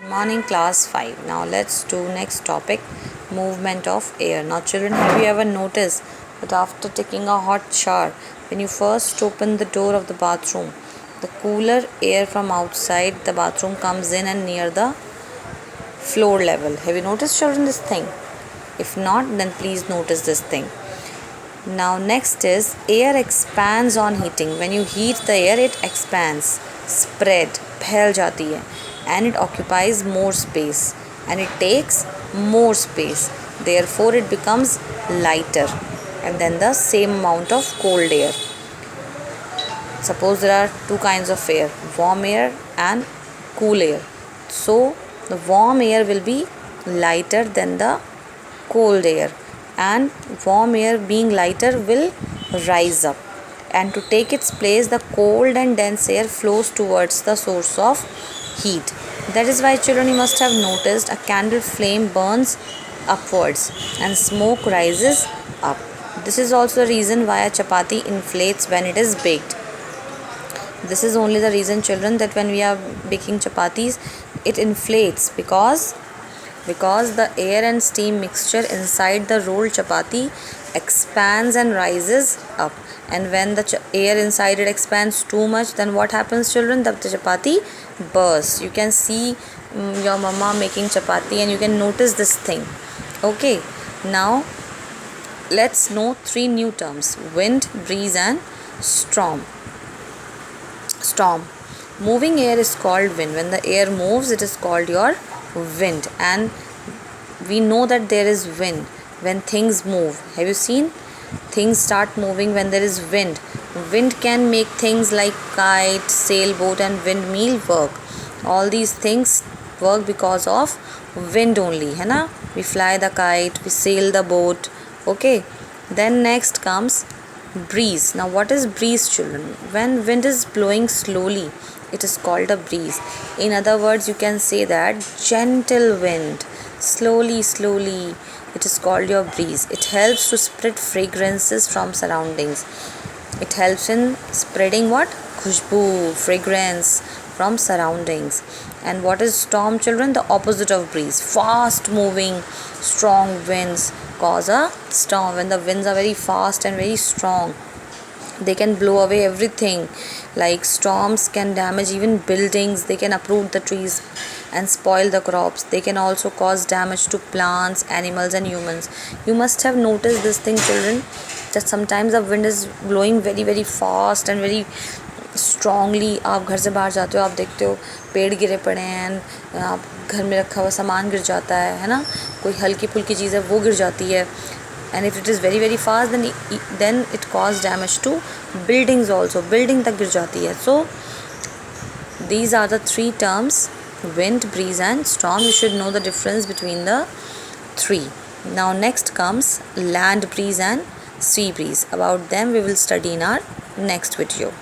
Morning class 5. Now let's do next topic, movement of air. Now children, have you ever noticed that after taking a hot shower, when you first open the door of the bathroom, the cooler air from outside the bathroom comes in and near the floor level? Have you noticed children this thing? If not, then please notice this thing. Now next is air expands on heating. When you heat the air, it expands, spread, फैल जाती है, and it occupies more space and it takes more space. Therefore, it becomes lighter and then the same amount of cold air. Suppose there are two kinds of air, warm air and cool air. So the warm air will be lighter than the cold air, and warm air being lighter will rise up, and to take its place the cold and dense air flows towards the source of heat. That is why children, you must have noticed a candle flame burns upwards and smoke rises up. This is also the reason why a chapati inflates when it is baked. This is only the reason children, that when we are baking chapatis, it inflates because the air and steam mixture inside the rolled chapati expands and rises up, and when the air inside it expands too much, then what happens children? The chapati bursts. You can see your mama making chapati and you can notice this thing. Okay, now let's know three new terms: wind, breeze and storm. Moving air is called wind. When the air moves, it is called your wind. And we know that there is wind when things move. Have you seen? Things start moving when there is wind. Wind can make things like kite, sailboat and windmill work. All these things work because of wind only, है ना? We fly the kite, we sail the boat. Okay. Then next comes breeze. Now what is breeze children? When wind is blowing slowly, it is called a breeze. In other words, you can say that gentle wind, slowly, it is called your breeze. It helps to spread fragrances from surroundings. It helps in spreading what? Khushboo, fragrance from surroundings. And what is storm children? The opposite of breeze. Fast moving, strong winds cause a storm. When the winds are very fast and very strong, they can blow away everything. Like storms can damage even buildings, they can uproot the trees and spoil the crops. They can also cause damage to plants, animals and humans. You must have noticed this thing children, that sometimes the wind is blowing very very fast and very strongly. आप घर से बाहर जाते हो, आप देखते हो पेड़ गिरे पड़े हैं, आप घर में रखा हुआ सामान गिर जाता है ना, कोई हल्की फुल्की चीज़ है वो गिर जाती है. And if it is very very fast, then it cause damage to buildings also. Building तक गिर जाती है. So these are the three terms: wind, breeze and storm. You should know the difference between the three. Now next comes land breeze and sea breeze. About them we will study in our next video.